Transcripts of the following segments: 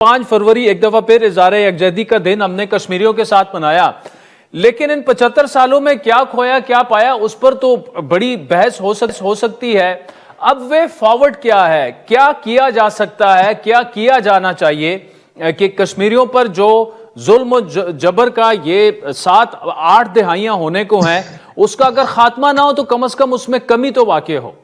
5 फरवरी एक दफा फिर इज़हार यकजहती का दिन हमने कश्मीरियों के साथ मनाया, लेकिन इन 75 सालों में क्या खोया क्या पाया उस पर तो बड़ी बहस हो सकती है। अब वे फॉरवर्ड क्या है, क्या किया जा सकता है, क्या किया जाना चाहिए कि कश्मीरियों पर जो जुल्म जबर का ये 7-8 दिहाइयां होने को हैं, उसका अगर खात्मा ना हो तो कम से कम उसमें कमी तो वाक़ई हो।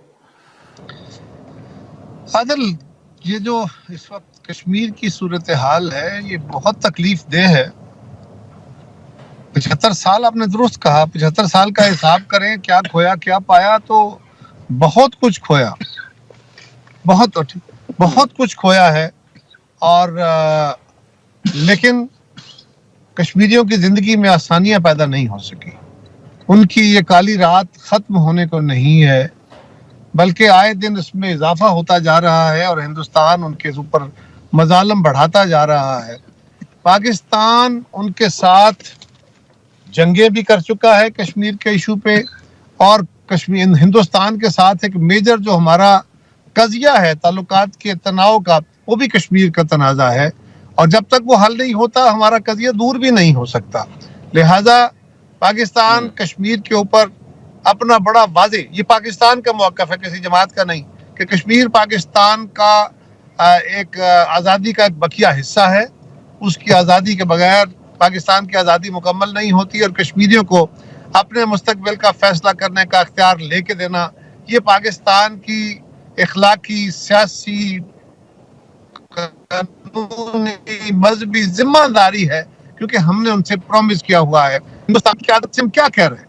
आदिल, ये जो इस वक्त कश्मीर की सूरत हाल है ये बहुत तकलीफ देह है। 75 साल आपने दुरुस्त कहा, 75 साल का हिसाब करें क्या खोया क्या पाया तो बहुत कुछ खोया, बहुत कुछ खोया है। और लेकिन कश्मीरियों की ज़िंदगी में आसानियां पैदा नहीं हो सकी, उनकी ये काली रात ख़त्म होने को नहीं है, बल्कि आए दिन इसमें इजाफा होता जा रहा है और हिंदुस्तान उनके ऊपर मजालम बढ़ाता जा रहा है। पाकिस्तान उनके साथ जंगें भी कर चुका है कश्मीर के इशू पे, और कश्मीर हिंदुस्तान के साथ एक मेजर जो हमारा कज़िया है ताल्लुकात के तनाव का, वो भी कश्मीर का तनाज़ा है, और जब तक वो हल नहीं होता हमारा कज़िया दूर भी नहीं हो सकता। लिहाजा पाकिस्तान कश्मीर के ऊपर अपना बड़ा वाज़े, ये पाकिस्तान का मौक़िफ़ है किसी जमात का नहीं, कि कश्मीर पाकिस्तान का एक आज़ादी का एक बकिया हिस्सा है। उसकी आज़ादी के बगैर पाकिस्तान की आज़ादी मुकम्मल नहीं होती, और कश्मीरियों को अपने मुस्तकबिल का फैसला करने का अख्तियार लेके देना ये पाकिस्तान की इखलाकी, सियासी, कानूनी, मजहबी जिम्मेदारी है, क्योंकि हमने उनसे प्रॉमिस किया हुआ है। हिंदुस्तान की आदत से हम क्या कह रहे हैं,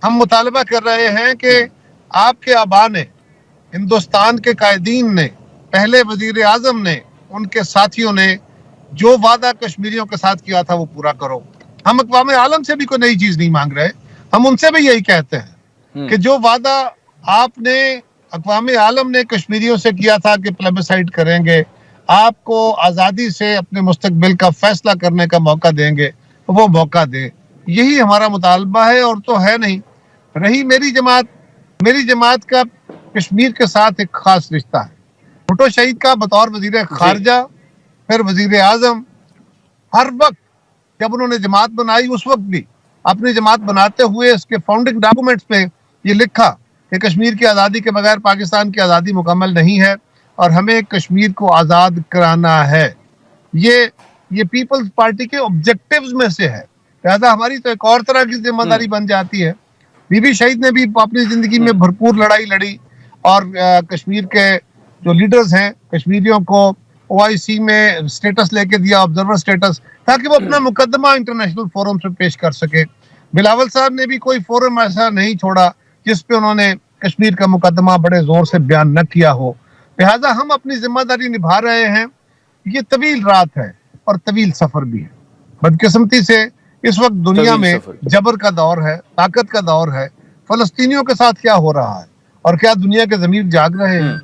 हम मुतालबा कर रहे हैं कि आपके आबा ने, हिंदुस्तान के कायदीन ने, पहले वजीर आजम ने, उनके साथियों ने जो वादा कश्मीरियों के साथ किया था वो पूरा करो। हम अक़वाम आलम से भी कोई नई चीज नहीं मांग रहे, हम उनसे भी यही कहते हैं कि जो वादा आपने, अक़वाम आलम ने कश्मीरियों से किया था कि प्लेबिसाइड करेंगे, आपको आज़ादी से अपने मुस्तकबिल का फैसला करने का मौका देंगे, वो मौका दें। यही हमारा मुतालबा है, और तो है नहीं। रही मेरी जमात का कश्मीर के साथ एक खास रिश्ता है। भुट्टो शहीद का बतौर वजीर खारजा, फिर वजीर आजम, हर वक्त जब उन्होंने जमात बनाई उस वक्त भी अपनी जमात बनाते हुए इसके फाउंडिंग डॉक्यूमेंट्स पे ये लिखा कि कश्मीर की आज़ादी के बगैर पाकिस्तान की आज़ादी मुकम्मल नहीं है और हमें कश्मीर को आज़ाद कराना है। ये पीपल्स पार्टी के ऑब्जेक्टिव्स में से है। लिहाजा हमारी तो एक और तरह की जिम्मेदारी बन जाती है। बीबी शहीद ने भी अपनी ज़िंदगी में भरपूर लड़ाई लड़ी, और कश्मीर के जो लीडर्स हैं कश्मीरियों को OIC में स्टेटस लेके दिया, ऑब्जर्वर स्टेटस, ताकि वो अपना मुकदमा इंटरनेशनल फोरम से पेश कर सके। बिलावल साहब ने भी कोई फोरम ऐसा नहीं छोड़ा जिस पे उन्होंने कश्मीर का मुकदमा बड़े जोर से बयान न किया हो। लिहाजा हम अपनी जिम्मेदारी निभा रहे हैं। ये तवील रात है और तवील सफर भी है। बदकिस्मती से इस वक्त दुनिया में जबर का दौर है, ताकत का दौर है। फलस्तीनियों के साथ क्या हो रहा है और क्या दुनिया के ज़मीर जाग रहे हैं।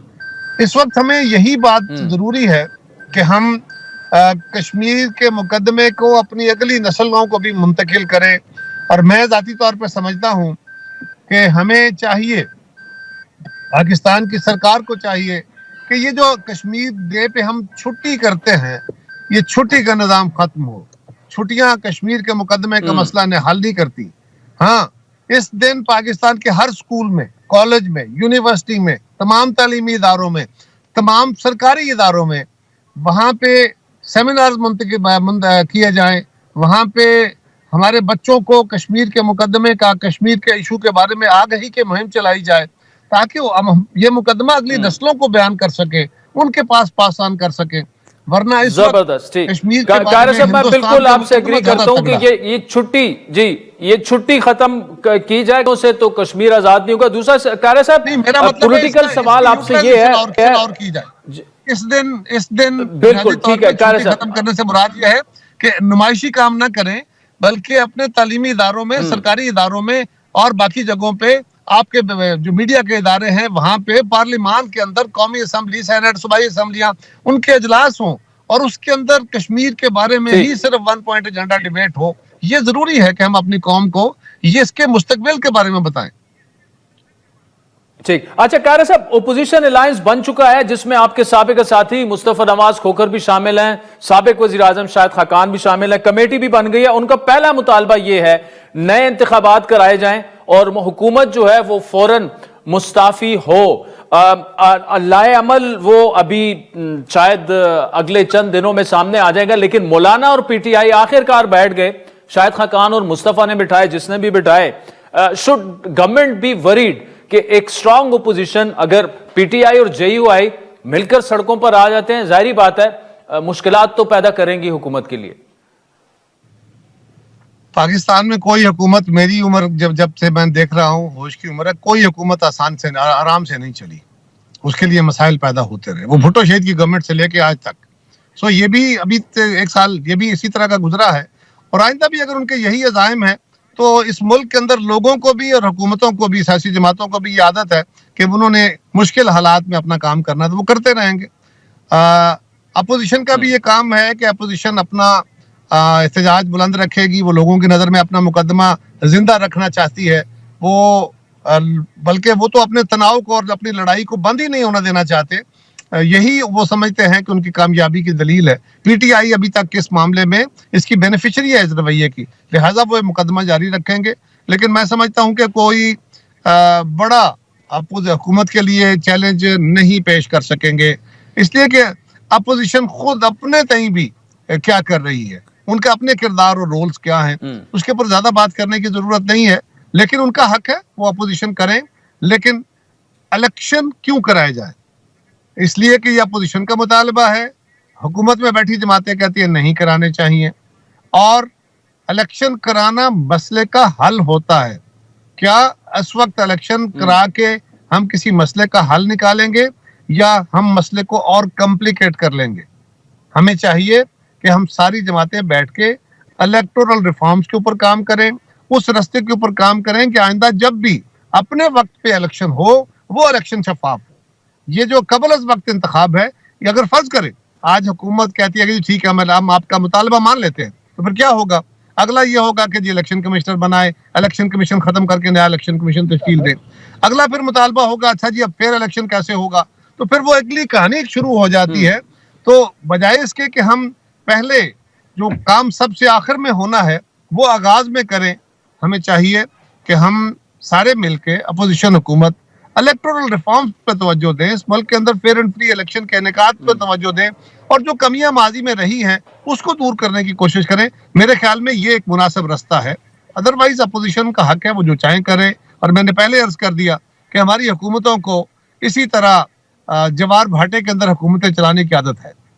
इस वक्त हमें यही बात जरूरी है कि हम कश्मीर के मुकदमे को अपनी अगली नस्लों को भी मुंतकिल करें। और मैं ज़ाती तौर पर समझता हूँ कि हमें चाहिए, पाकिस्तान की सरकार को चाहिए कि ये जो कश्मीर डे पे हम छुट्टी करते हैं, ये छुट्टी का निज़ाम ख़त्म हो। छुट्टियाँ कश्मीर के मुकदमे का मसला ने हल नहीं करती। हाँ, इस दिन पाकिस्तान के हर स्कूल में, कॉलेज में, यूनिवर्सिटी में, तमाम तालीमी इदारों में, तमाम सरकारी इदारों में वहाँ पे सेमिनार्स मुंतकिब किए जाएं। वहाँ पे हमारे बच्चों को कश्मीर के मुकदमे का, कश्मीर के इशू के बारे में आगाही की मुहिम चलाई जाए, ताकि वो ये मुकदमा अगली नस्लों को बयान कर सके, उनके पास ऑन कर सके। वरना इस जबरदस्त, कश्मीर के बारे में मैं बिल्कुल आपसे एग्री करता हूं कि ये छुट्टी, जी, ये छुट्टी खत्म की जाए उसे तो कश्मीर आजाद नहीं होगा। दूसरा कारी साहब, पॉलिटिकल सवाल आपसे ये है और की जाए इस दिन बिल्कुल ठीक है, कारी साहब, खत्म करने से मुराद यह है कि नुमाइशी काम ना करें, बल्कि अपने तालीमी इदारों में, सरकारी इदारों में और बाकी जगहों पे, आपके जो मीडिया के इदारे हैं वहां पे, पार्लिमान के अंदर कौमी असम्बली, सेनेट, सूबाई असम्बलियां, उनके इजलास हों और उसके अंदर कश्मीर के बारे में ही सिर्फ 1 पॉइंट एजेंडा डिबेट हो। ये जरूरी है कि हम अपनी कौम को ये इसके मुस्तकबिल के बारे में बताएं। ठीक। अच्छा कायरा साहब, ओपोजिशन अलायंस बन चुका है जिसमें आपके साबिक साथी मुस्तफा नवाज खोखर भी शामिल हैं, साबिक वजीर आजम शाहिद खाकान भी शामिल है, कमेटी भी बन गई है। उनका पहला मुतालबा ये है नए इंतखाबात कराए जाएं और हुकूमत जो है वो फौरन मुस्ताफी हो। लाए अमल वो अभी शायद अगले चंद दिनों में सामने आ जाएगा, लेकिन मौलाना और पीटीआई आखिरकार बैठ गए, शाहिद खाकान और मुस्तफा ने बिठाए जिसने भी बिठाए। शुड गवर्नमेंट बी वरीड कि एक स्ट्रांग ओपोजिशन अगर पीटीआई और जेयूआई मिलकर सड़कों पर आ जाते हैं, जाहिर बात है मुश्किलात तो पैदा करेंगी हुकूमत के लिए? पाकिस्तान में कोई हुकूमत, मेरी उम्र जब से मैं देख रहा हूँ, होश की उम्र है, कोई हुकूमत आसान से आराम से नहीं चली। उसके लिए मसाइल पैदा होते रहे, वो भुट्टो शहीद की गवर्नमेंट से लेके आज तक। सो ये भी अभी एक साल ये भी इसी तरह का गुजरा है, और आइंदा भी अगर उनके यही अज़ाइम है तो इस मुल्क के अंदर लोगों को भी और हुकूमतों को भी, सियासी जमातों को भी ये आदत है कि उन्होंने मुश्किल हालात में अपना काम करना, तो वो करते रहेंगे। अपोजिशन का भी ये काम है कि अपोजिशन अपना एहतजाज बुलंद रखेगी, वो लोगों की नज़र में अपना मुकदमा जिंदा रखना चाहती है, वो बल्कि वो तो अपने तनाव को और अपनी लड़ाई को बंद ही नहीं होना देना चाहते। यही वो समझते हैं कि उनकी कामयाबी की दलील है। पीटीआई अभी तक किस मामले में इसकी बेनिफिशियरी है इस रवैये की, लिहाजा वो मुकदमा जारी रखेंगे। लेकिन मैं समझता हूं कि कोई बड़ा हुकूमत के लिए चैलेंज नहीं पेश कर सकेंगे, इसलिए कि अपोजिशन खुद अपने तई भी क्या कर रही है, उनके अपने किरदार और रोल्स क्या हैं, उसके ऊपर ज्यादा बात करने की जरूरत नहीं है। लेकिन उनका हक है वो अपोजिशन करें, लेकिन इलेक्शन क्यों कराए जाए, इसलिए कि यह अपोजिशन का मुतालबा है। हुकूमत में बैठी जमातें कहती है नहीं कराने चाहिए, और इलेक्शन कराना मसले का हल होता है। क्या इस वक्त इलेक्शन करा के हम किसी मसले का हल निकालेंगे या हम मसले को और कॉम्प्लिकेट कर लेंगे? हमें चाहिए कि हम सारी जमातें बैठ के इलेक्टोरल रिफॉर्म्स के ऊपर काम करें, उस रास्ते के ऊपर काम करें कि आइंदा जब भी अपने वक्त पे इलेक्शन हो, वो इलेक्शन शफाफ हो। ये जो कबल अज वक्त इंतखाब है, ये अगर फर्ज करें आज हुकूमत कहती है कि ठीक है हम आपका मुतालबा मान लेते हैं, तो फिर क्या होगा? अगला ये होगा कि जी इलेक्शन कमिश्नर बनाए, इलेक्शन कमीशन खत्म करके नया इलेक्शन कमीशन तश्कील दे। अगला फिर मुतालबा होगा अच्छा जी अब फिर इलेक्शन कैसे होगा, तो फिर वो अगली कहानी शुरू हो जाती है। तो बजाय इसके कि हम पहले जो काम सबसे आखिर में होना है वो आगाज में करें, हमें चाहिए कि हम सारे मिलके अपोजिशन हुकूमत इलेक्टोरल रिफॉर्म्स पे तवज्जो दें, इस मुल्क के अंदर फेयर एंड फ्री इलेक्शन के इनेकाद पे तवज्जो दें, और जो कमियां माजी में रही हैं उसको दूर करने की कोशिश करें। मेरे ख्याल में ये एक मुनासिब रास्ता है। अदरवाइज अपोजिशन का हक है वो जो चाहें करें, और मैंने पहले अर्ज कर दिया कि हमारी हुकूमतों को इसी तरह जवार भाटे के अंदर हुकूमतें चलाने की आदत है।